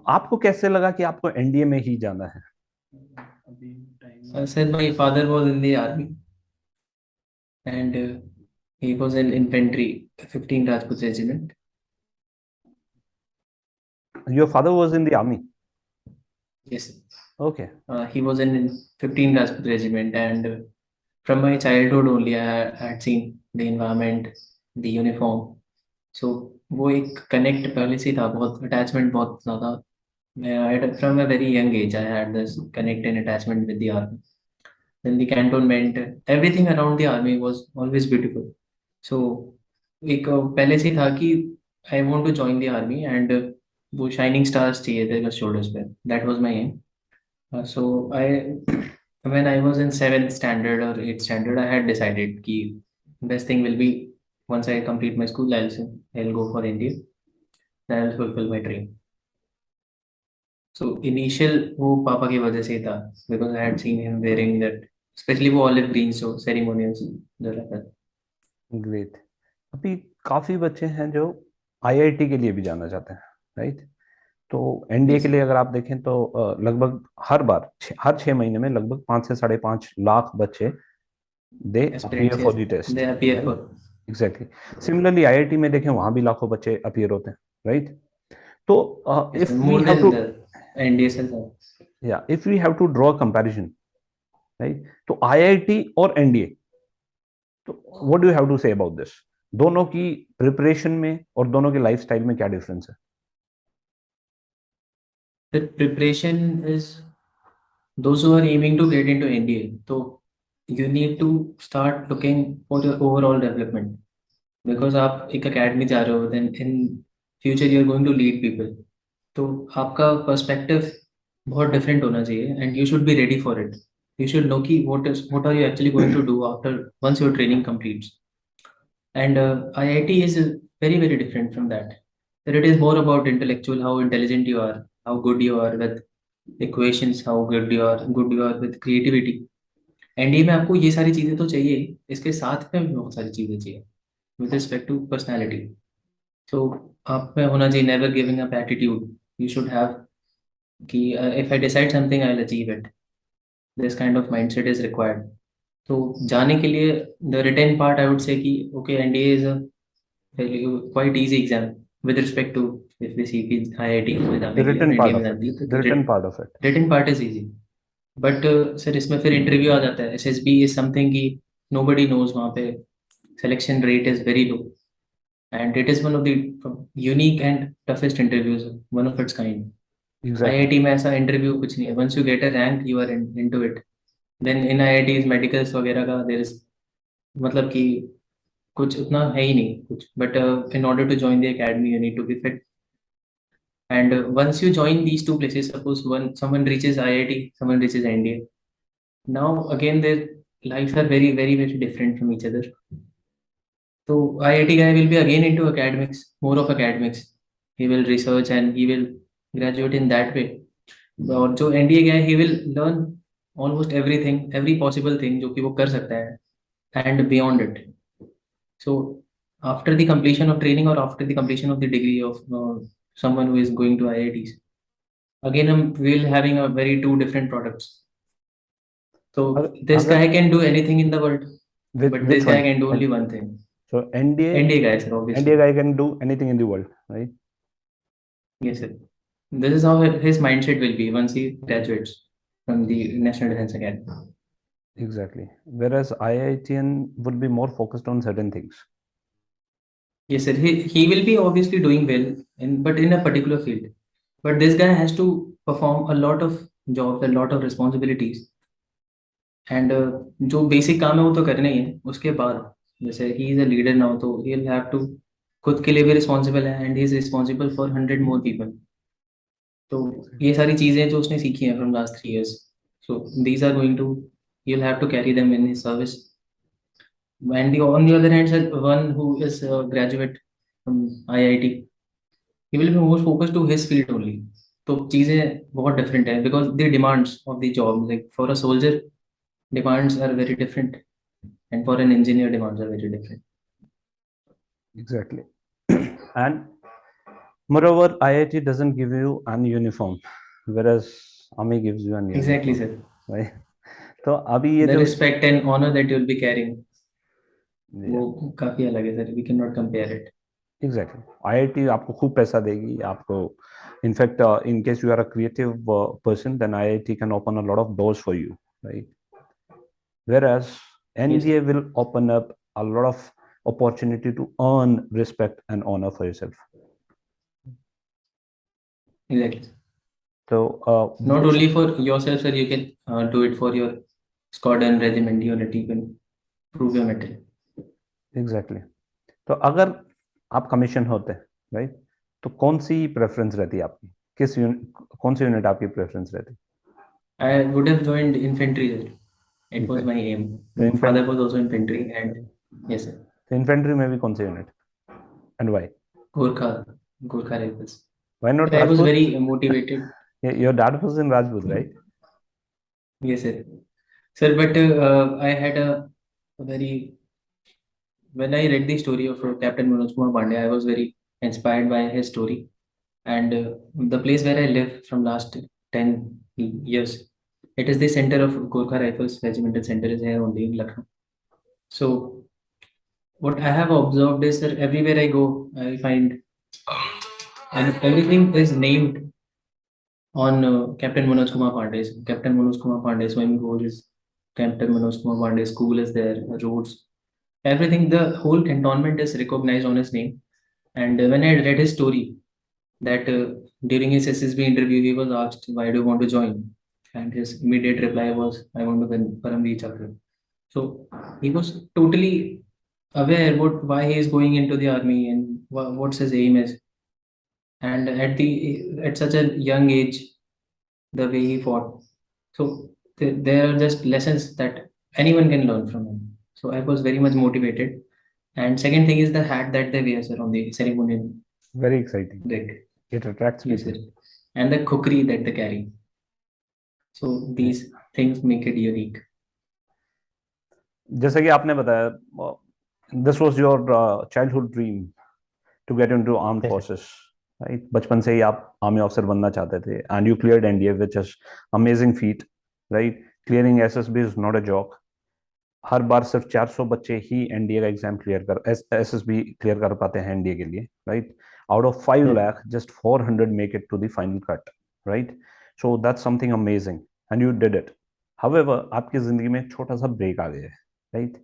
आपको कैसे लगा कि आपको एनडीए में ही जाना है? Sir, my father was in the army and he was in infantry, 15 Rajput regiment. Your father was in the army? Yes sir. Okay. He was in 15 Rajput regiment, and from my childhood only I had seen the environment, the uniform. So वो एक connect पहले से ही था, बहुत attachment बहुत ज़्यादा। From a very young age I had this connect and attachment with the army. Then the cantonment, everything around the army was always beautiful. So एक पहले से ही था कि I want to join the army, and वो shining stars चाहिए थे बस शोल्डर्स पे, that was my aim. So when I was in seventh standard or eighth standard, I had decided कि best thing will be once I complete my school, I'll go for India. Then I'll fulfill my dream. So initial वो पापा की वजह से ही था, because I had seen him wearing that, especially वो olive green, so ceremonials जो रहता है। ग्रेट। अभी काफी बच्चे हैं जो आईआईटी के लिए भी जाना चाहते हैं, राइट? तो एनडीए Yes, के लिए अगर आप देखें तो लगभग हर बार हर 6 महीने में लगभग 5 से 5.5 लाख बच्चे they appear aspirants, for yes, the test, they appear right? for, exactly. Similarly IIT में देखें, वहां भी लाखों बच्चे अपीयर होते हैं, राइट? तो yes, if we more have than to, the NDS as well. या if we have to draw comparison, right, तो आईआईटी और एनडीए, तो what do you have to say about this? दोनों की प्रिपरेशन में और दोनों के लाइफस्टाइल में क्या डिफरेंस है? The preparation is those who are aiming to get into NDA. So you need to start looking for your overall development, because आप एक academy जा रहे हो, then in future you are going to lead people. तो आपका perspective बहुत different होना चाहिए, and you should be ready for it. You should know कि what are you actually going to do after once your training completes. And IIT is very different from that. That it is more about intellectual, how intelligent you are, how good you are with equations, how good you are with creativity. NDA में आपको ये सारी चीजें तो चाहिए ही, इसके साथ में भी बहुत सारी चीजें चाहिए with respect to personality. So आप में होना चाहिए never giving up attitude. You should have कि if I decide something I will achieve it, this kind of mindset is required. तो जाने के लिए the written part I would say कि okay NDA is a quite easy exam with respect to, if we see कि IIT में the जाने के लिए और रिटन पार्ट एनडीए में ऑफ इट, जाने के द लिए written part of it. Written part is easy. But sir इसमें फिर इंटरव्यू आ जाता है, एसएसबी इज समथिंग कि नोबडी नोज वहाँ पे selection rate is very low, and it is one of the unique and toughest interviews, one of its kind. Exactly. IIT में ऐसा इंटरव्यू कुछ नहीं है, once you get a rank you are into it. Then in IITs medicals वगैरह का there is, मतलब कि कुछ उतना है ही नहीं कुछ, but in order to join the academy you need to be fit. And once you join these two places, suppose one someone reaches IIT, someone reaches NDA, now again their lives are very different from each other. So IIT guy will be again into academics, more of academics. He will research and he will graduate in that way. और जो NDA गया है, he will learn almost everything, every possible thing जो कि वो कर सकता है, and beyond it. So after the completion of training or after the completion of the degree of someone who is going to IITs, again we'll having a very two different products. So this अगर guy can do anything in the world, but this which guy one? can do only And one thing. so NDA, NDA guy, sir, NDA obviously. guy can do anything in the world, right? Yes, sir. This is how his mindset will be once he graduates from the National Defense Academy. Exactly. Whereas IITN would be more focused on certain things. Yes, sir. He will be obviously doing well, but in a particular field. But this guy has to perform a lot of jobs, a lot of responsibilities, and जो basic काम है वो तो करना ही है। उसके बाद जैसे he is a leader now, तो he'll have to खुद के लिए भी responsible है, and he is responsible for 100 more people. तो ये सारी चीजें जो उसने सीखी हैं from last 3 years, so these are going to, you'll have to carry them in his service. And on the other hand, sir, one who is a graduate from IIT, he will be more focused to his field only. तो चीजें बहुत different है, because the demands of the job, like for a soldier, demands are very different, and for an engineer, demands are very different. Exactly. And moreover, IIT doesn't give you an uniform, whereas Army gives you an Exactly, uniform, sir. right? तो अभी ये The जो, respect and honor that you'll be carrying, yeah, वो काफी अलग है sir, we cannot compare it. एग्जैक्टली, IIT आपको खूब पैसा देगी आपको। In fact in case you are a creative person, then IIT can open a lot of doors for you, right? Whereas Yes, NDA will open up a lot of opportunity to earn respect and honor for yourself. Exactly. So Not this only for yourself, sir, you can do it for your squadron, regiment, unit. You can prove your mettle. Exactly तो अगर आप commission होते, right, तो कौन सी preference रहती है आपकी, कौन सी यूनिट आपकी प्रेफरेंस रहती? I would have joined infantry, sir. It was infant my aim. तो My infant father was also infantry, and yes, sir. तो इन्फेंट्री में भी कौन सी unit and why? Gorkha, Gorkha Rifles. Why not I was Rajput? very motivated. Your dad was in Rajput, right? Yes, sir. Sir, but I had a very when I read the story of Captain Manoj Kumar Pandey, I was very inspired by his story. And the place where I live from last 10 years, it is the center of Gorkha Rifles Regimental Center is here only in Lucknow. So what I have observed is that everywhere I go, I find and everything is named on Captain Manoj Kumar Pandey's. Captain Manoj Kumar Pandey swimming pool is Captain Manoj Kumar Pandey school is there, roads, everything. The whole cantonment is recognized on his name. And when I read his story, that during his SSB interview, he was asked, "Why do you want to join?" And his immediate reply was, "I want to win Paramveer Chakra." So he was totally aware what why he is going into the army and what's his aim is. And at such a young age, the way he fought. So there are just lessons that anyone can learn from him. So I was very much motivated. And second thing is the hat that they wear, sir, on the ceremonial very exciting, deck. It attracts Yes, sir. People. And the cookery that they carry. So these things make it unique. जैसे कि आपने बताया, this was your childhood dream to get into armed Yes, sir. Forces, right? बचपन से ही आप army officer बनना चाहते थे and you cleared NDA which is amazing feat, right? Clearing SSB is not a joke. हर बार सिर्फ 400 बच्चे ही एनडीए का एग्जाम क्लियर कर एसएसबी क्लियर कर पाते हैं एनडीए के लिए, right? Out of 5 Yes. Lakh just 400 make it to the final cut, right? So that's something amazing and you did it. However आपकी जिंदगी में एक छोटा सा ब्रेक आ गया है, राइट?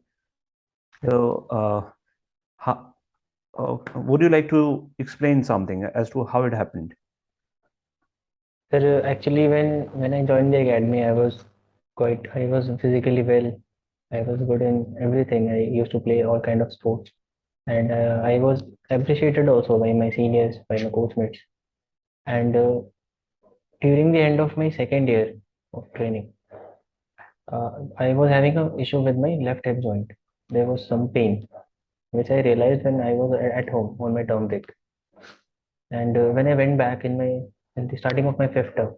तो would you like to explain something as to how it happened? Sir, actually, when I joined the academy, I was physically well. I was good in everything. I used to play all kind of sports, and I was appreciated also by my seniors, by my coach mates. And during the end of my second year of training, I was having an issue with my left hip joint. There was some pain, which I realized when I was at home on my term break. And when I went back in the starting of my fifth term,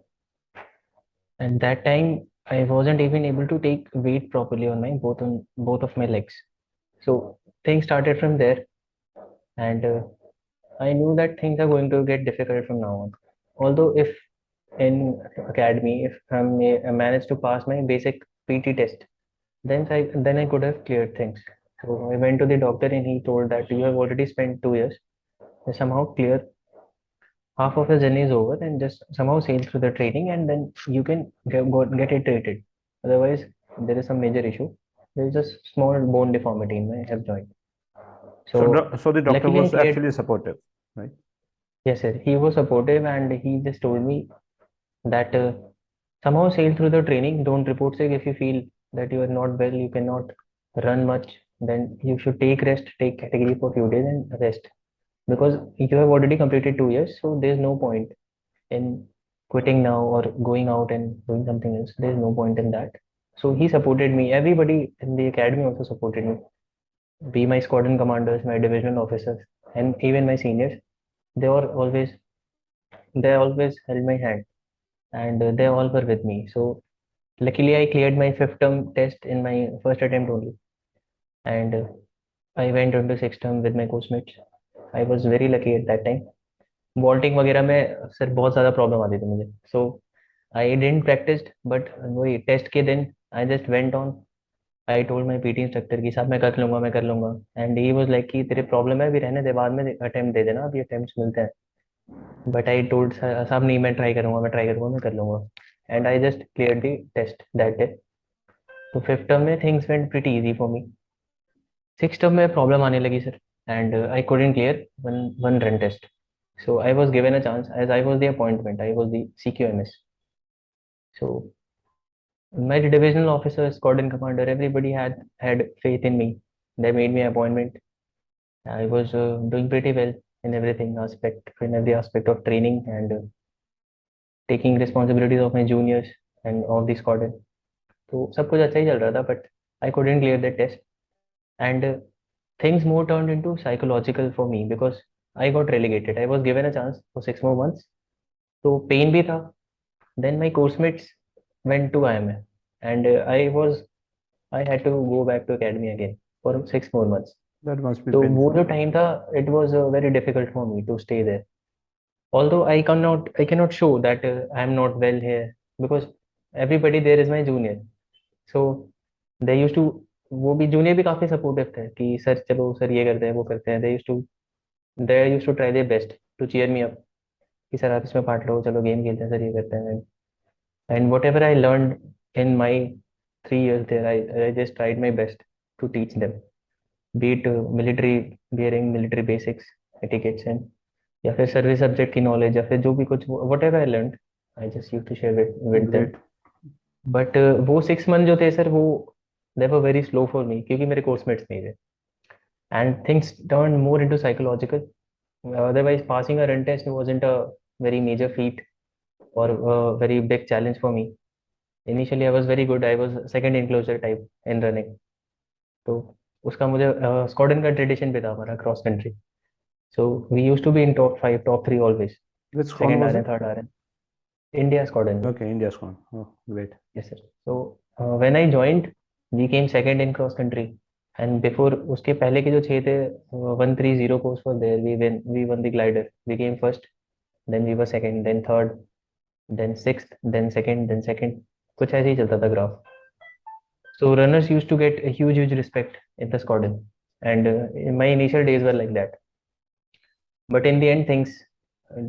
and that time I wasn't even able to take weight properly on both of my legs. So things started from there, and I knew that things are going to get difficult from now on. Although if in academy, if I managed to pass my basic PT test, then I could have cleared things. So I went to the doctor and he told that you have already spent 2 years. Somehow clear half of the journey is over and just somehow sail through the training and then you can get it treated. Otherwise, there is some major issue. There is a small bone deformity in my hip joint. So So the doctor luckily I was cleared. actually supportive, right? Yes, sir. He was supportive and he just told me that somehow sail through the training. Don't report sick if you feel that you are not well, you cannot run much. Then you should take rest, take category for a few days and rest because you have already completed 2 years. So there's no point in quitting now or going out and doing something else. There's no point in that. So he supported me. Everybody in the academy also supported me. Be my squadron commanders, my divisional officers, and even my seniors. They were always they always held my hand and they all were with me. So luckily I cleared my fifth term test in my first attempt only. And I went into sixth term with my coach mates. I was very lucky at that time. Vaulting वगैरह में sir बहुत ज़्यादा problem आती थी मुझे सो I didn't practice but वही test के दिन I just went on I told my PT instructor कि साहब मैं कर लूंगा एंड ही वाज लाइक कि तेरे प्रॉब्लम है अभी रहने दे बाद में अटेम्प्ट दे देना अभी अटेम्प्ट्स मिलते हैं बट आई टोल्ड साहब नहीं मैं कर लूंगा and I just clear the test that day तो फिफ्थ टर्म में things went pretty easy for me six term में प्रॉब्लम आने लगी sir, and I couldn't clear one run test. So I was given a chance as I was the appointment. I was the CQMS. So my divisional officer, squadron commander, everybody had faith in me. They made me appointment. I was doing pretty well in every aspect of training and taking responsibilities of my juniors and of the squadron. तो सब कुछ अच्छा ही चल रहा था, but I couldn't clear that test, and things more turned into psychological for me because I got relegated. I was given a chance for 6 more months. तो pain भी था. Then my course mates went to IMA, and I had to go back to academy again for 6 more months. That must be तो वो painful. जो time था, it was very difficult for me to stay there. Although I cannot show that I am not well here because everybody there is my junior. So they used to, वो भी junior भी काफी supportive थे कि sir चलो sir ये करते हैं वो करते हैं. They used to try their best to cheer me up कि सर आप इसमें पार्ट लो, चलो गेम खेलते हैं सर, ये करते हैं. And whatever I learned in my 3 years there, I just tried my best to teach them, be it military bearing, military basics, etiquettes, and या फिर सर्विस सब्जेक्ट की नॉलेज, या फिर जो भी कुछ whatever I learned, I just used to share with them. Great. But वो 6 month जो थे सर, वो they were very slow for me क्योंकि मेरे कोर्समेट्स नहीं थे, and things turned more into psychological. Otherwise passing a run test wasn't a very major feat or a very big challenge for me. Initially I was very good. I was second enclosure type in running. तो उसका मुझे squadron का tradition भी था हमारा cross country. So we used to be in top 5, top 3 always. Which squad Second आ was रहे it? हैं, third आ रहे हैं. India squadron. Okay, India squad. Oh, great. Yes sir. So when I joined, we came second in cross country. And before उसके पहले के जो 6 थे, 130 course for there. We won the glider. We came first. Then we were second. Then third. Then sixth. Then second. Then second. कुछ ऐसे ही चलता था graph. So runners used to get a huge respect in the squadron, and in my initial days were like that. But in the end, things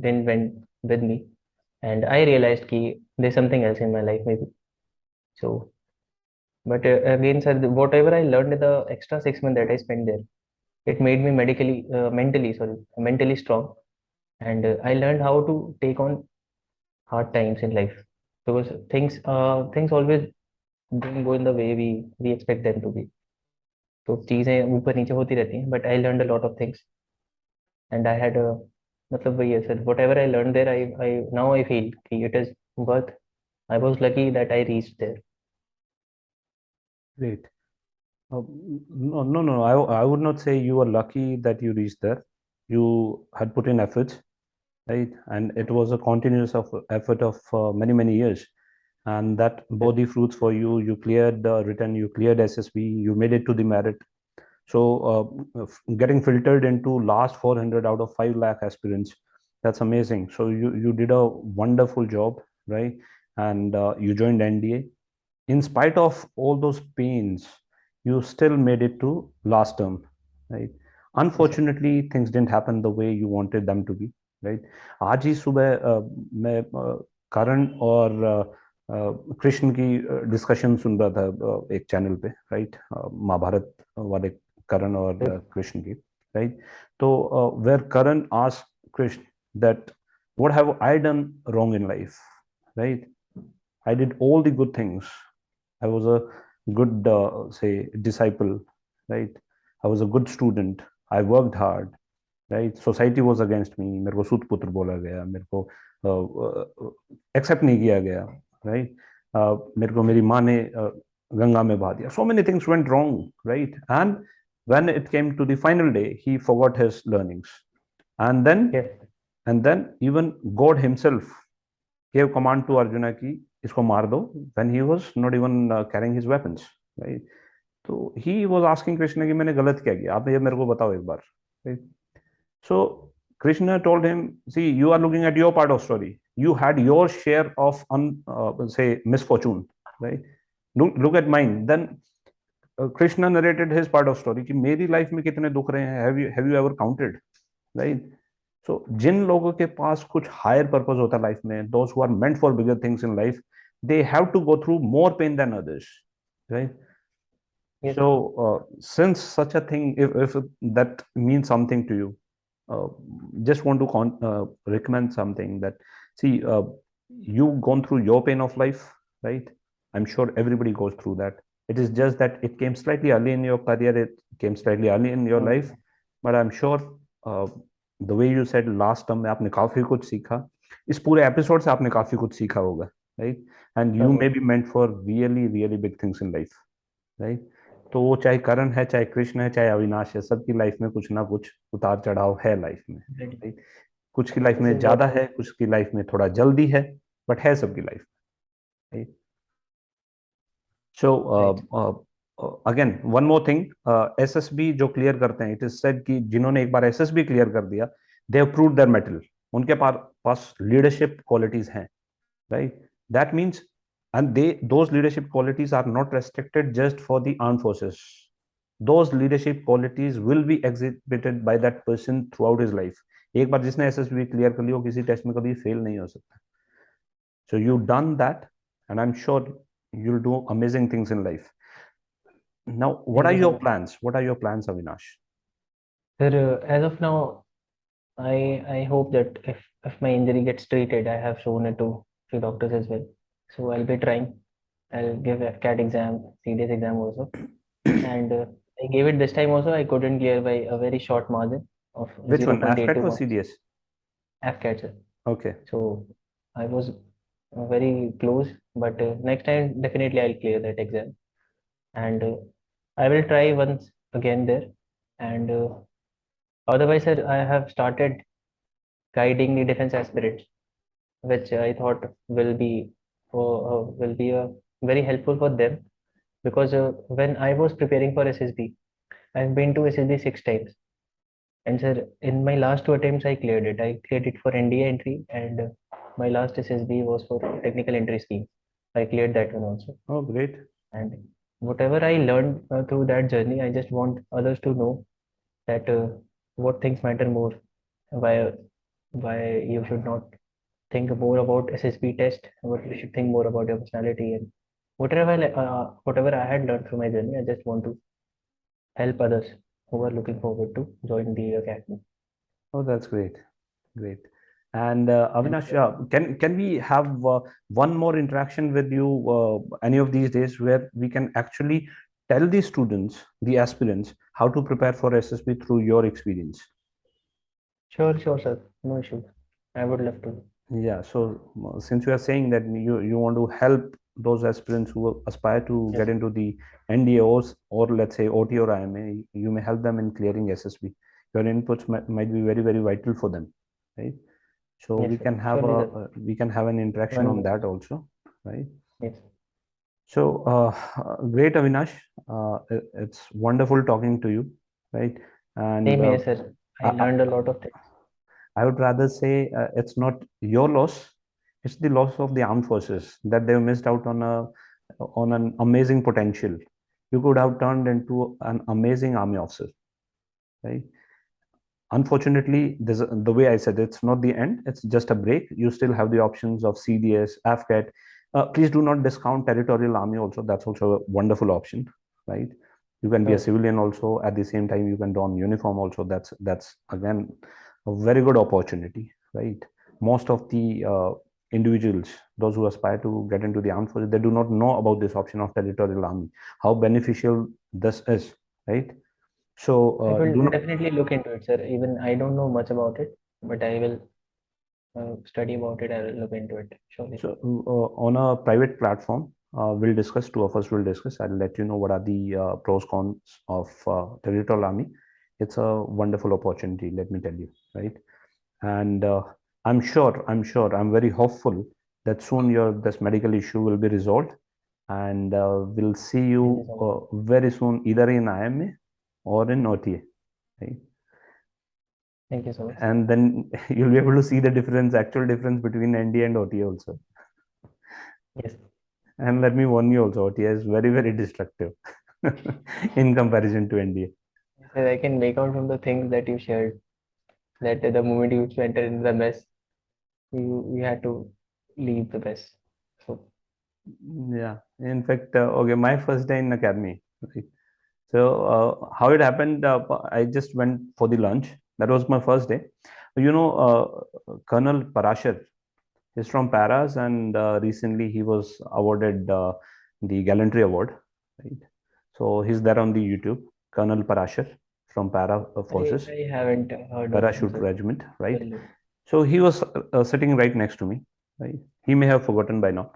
didn't went with me, and I realized कि there's something else in my life maybe. So, but again, sir, whatever I learned in the extra 6 months that I spent there, it made me mentally strong, and I learned how to take on hard times in life because things always don't go in the way we expect them to be. तो चीजें ऊपर नीचे होती रहती हैं, but I learned a lot of things, and I had a, मतलब वही है sir, whatever I learned there, I now I feel कि it is worth. I was lucky that I reached there. Great. No. I would not say you were lucky that you reached there. You had put in efforts, right? And it was a continuous effort of many years, and that bore the fruits for you. You cleared the written, you cleared SSB, you made it to the merit. So getting filtered into last 400 out of 5 lakh aspirants, that's amazing. So you did a wonderful job, right? And you joined NDA. In spite of all those pains, you still made it to last term, right? Unfortunately, things didn't happen the way you wanted them to be, right? आज ही सुबह मैं करण और कृष्ण की discussion सुन रहा था एक channel पे, right? Mahabharat वाले करण और कृष्ण की, राइट? तो where Karan asked Krishna that what have I done wrong in life, right? I did all the good things. I was a good say disciple, right? I was a good student. I worked hard, right? Society was against me. मेरे को सूत पुत्र बोला गया, मेरे को accept नहीं किया गया, right? मेरे को मेरी माँ ने गंगा में बहा दिया. So many things went wrong, right? And when it came to the final day, he forgot his learnings, and then even God himself gave command to Arjuna ki इसको मार दो, when he was not even carrying his weapons, right? So he was asking Krishna कि मैंने गलत क्या किया, आप ये मेरे को बताओ एक बार, right? So Krishna told him, see, you are looking at your part of story. You had your share of say misfortune, right? Look at mine. Then Krishna narrated his part of story कि मेरी life में कितने दुख रहे हैं, have you ever counted, right? So जिन लोगों के पास कुछ higher purpose होता है लाइफ में, those who are meant for bigger things in life, they have to go through more pain than others, right? Yes. So, since such a thing, if that means something to you, just want to recommend something that, see, you've gone through your pain of life, right? I'm sure everybody goes through that. It is just that it came slightly early in your career, it came slightly early in your life, but I'm sure the way you said last term में आपने काफी कुछ सीखा, इस पूरे episode से आपने काफी कुछ सीखा होगा, right? And you may be meant for really, really big things in life, right? तो वो चाहे करण है, चाहे कृष्ण है, चाहे अविनाश है, सबकी लाइफ में कुछ ना कुछ उतार चढ़ाव है लाइफ में, right? कुछ की लाइफ में ज्यादा है, कुछ की लाइफ में थोड़ा जल्दी है, बट है सबकी life, right? So again one more thing, SSB जो क्लियर करते हैं, इट इज सेड कि जिन्होंने एक बार एसएसबी क्लियर कर दिया, they have proved their mettle, उनके पास लीडरशिप क्वालिटीज हैं, right? That means and those leadership qualities are not restricted just for the armed forces. Those leadership qualities will be exhibited by that person throughout his life. एक बार जिसने SSB clear कर लिया, वो किसी test में कभी fail नहीं हो सकता. So you've done that, and I'm sure you'll do amazing things in life. Now, what are your plans? What are your plans, Avinash? Sir, as of now, I hope that if my injury gets treated, I have shown it to few doctors as well. So I'll be trying. I'll give a CAT exam, CDS exam also. And I gave it this time also. I couldn't clear by a very short margin of Which one, 0.82 AFCAT or marks. CDS? AFCAT, sir. Okay. So I was very close, but next time definitely I'll clear that exam. And I will try once again there. And otherwise, sir, I have started guiding the defense aspirants, which I thought will be very helpful for them, because when I was preparing for SSB, I've been to SSB 6 times, and sir, in my last 2 attempts, I cleared it. I cleared it for NDA entry, and my last SSB was for technical entry scheme. I cleared that one also. Oh, great. And whatever I learned through that journey, I just want others to know that what things matter more, why you should not think more about SSB test, but you should think more about your personality, and whatever I had learned through my journey, I just want to help others who are looking forward to join the academy. Oh, that's great. Great. And Avinash, can we have one more interaction with you any of these days, where we can actually tell the students, the aspirants, how to prepare for SSB through your experience? Sure, sir. No issues. I would love to. Yeah. So since you are saying that you want to help those aspirants who aspire to Yes. get into the NDAs, or let's say OT or IMA, you may help them in clearing SSB. Your inputs might be very, very vital for them, right? So Yes, we sir. can have Surely, a sir. we can have an interaction One on more. that also, right? Yes. So great, Avinash. It's wonderful talking to you, right? And Same here, sir. I learned a lot of things. I would rather say it's not your loss; it's the loss of the armed forces, that they've missed out on an amazing potential. You could have turned into an amazing army officer, right? Unfortunately, the way I said, it's not the end, it's just a break. You still have the options of CDS, AFCAT. Please do not discount territorial army also. That's also a wonderful option, right? You can be a civilian also. At the same time, you can don uniform also. That's again a very good opportunity, right? Most of the individuals, those who aspire to get into the armed forces, they do not know about this option of territorial army, how beneficial this is, right? So I will definitely look into it, sir. Even I don't know much about it, but I will study about it. I will look into it. Surely. So on a private platform, we'll discuss. Two of us will discuss. I'll let you know what are the pros cons of territorial army. It's a wonderful opportunity. Let me tell you, right? And I'm very hopeful that soon this medical issue will be resolved, and we'll see you very soon, either in IMA or in OTA, right? Thank you so much. And then you'll be able to see the actual difference between ND and OTA also. Yes. And let me warn you also, OTA is very, very destructive in comparison to NDA. Sir, I can make out from the things that you shared that the moment you enter in the mess, you had to leave the mess. So yeah, in fact, okay, my first day in academy, right? So how it happened, I just went for the lunch. That was my first day. You know, Colonel Parashar is from Paras, and recently he was awarded the Gallantry Award, right? So he's there on the YouTube, Colonel Parashar from Para Forces, I haven't heard of him, Parachute so Regiment, right? tell me. So he was sitting right next to me, right? He may have forgotten by now,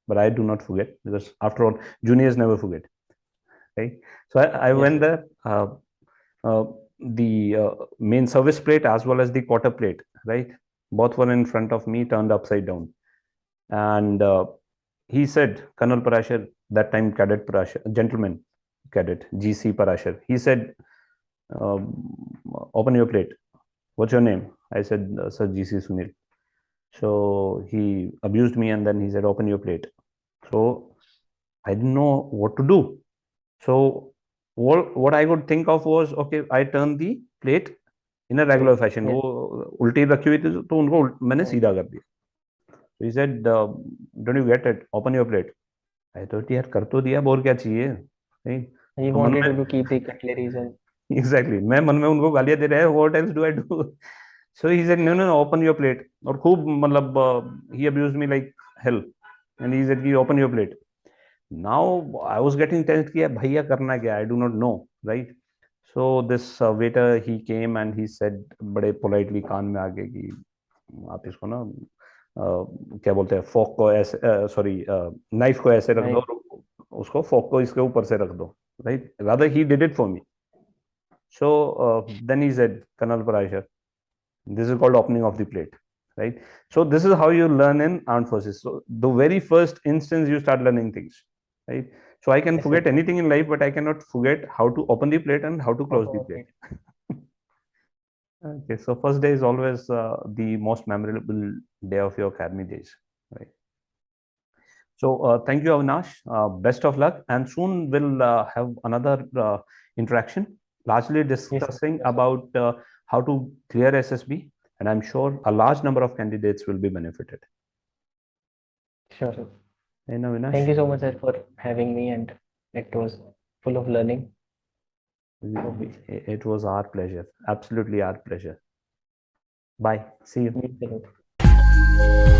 but I do not forget, because after all, juniors never forget, right? So I Yes, went sir. there. Uh, the main service plate as well as the quarter plate, right? Both were in front of me, turned upside down. And he said, Colonel Parashar, that time Cadet Parashar, gentleman cadet, GC Parashar, he said, open your plate. What's your name? I said, Sir, GC Sunil. So he abused me, and then he said, open your plate. So I didn't know what to do. So what I could think of was, okay, I turn the plate in a regular fashion. Yes. वो उल्टी रखी हुई थी, तो उनको मैंने Oh, सीधा कर दिया. So he said, don't you get it? Open your plate. I thought, यार कर तो दिया, और क्या चाहिए, नहीं? he तो मन wanted में to keep the cutleries and exactly मैं मन में उनको गालियां दे रहा है, what else do I do? So he said no no no, open your plate. और खूब मतलब ही abused me like hell, and he said कि open your plate. Now I was getting tensed कि भैया करना क्या, I do not know, right? So this waiter he came and he said बड़े पोलाइटली कान में आके कि आप इसको ना क्या बोलते हैं, फोक को ऐसे, सॉरी नाइफ को ऐसे रख दो, knife. और उसको फोक को इसके ऊपर से रख दो, right? Rather he did it for me. So then he said, Colonel Parashar, this is called opening of the plate, right? So this is how you learn in armed forces. So the very first instance you start learning things, right? So I can Yes, forget sir. anything in life, but I cannot forget how to open the plate and how to close Open the your plate. plate. Okay, so first day is always the most memorable day of your academy days, right? So thank you, Avinash. Best of luck, and soon we'll have another interaction, largely Yes, sir. discussing Sure, sir. about how to clear SSB, and I'm sure a large number of candidates will be benefited. Sure, sir. And Avinash, Thank you so much, sir, for having me, and it was full of learning. it was our pleasure, absolutely our pleasure. Bye. See you. Meet you.